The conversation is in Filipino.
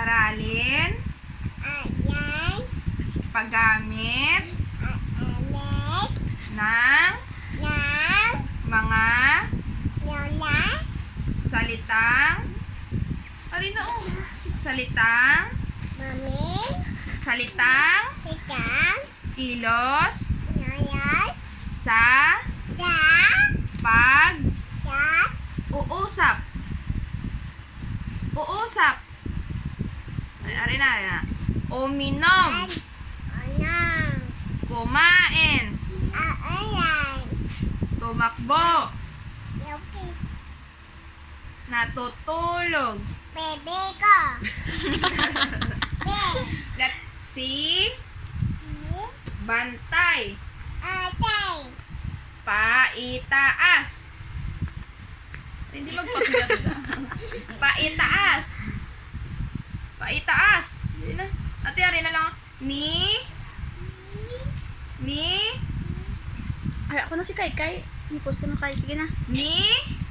Aralin. Paggamit. Ng. Mga. Salitang. Salitang. Salitang. Kilos. Sa. Pag. Uusap. Uusap. Arena. Uminom. Kumain. Tumakbo. Natutulog. Si. Bantay. Paitaas. Hindi magpakita. Paitaas. Paitaas. Yun na. Ate, ari na lang. Ni. Ay, ako na si Kai. I-post ko na Kai. Sige na. Ni.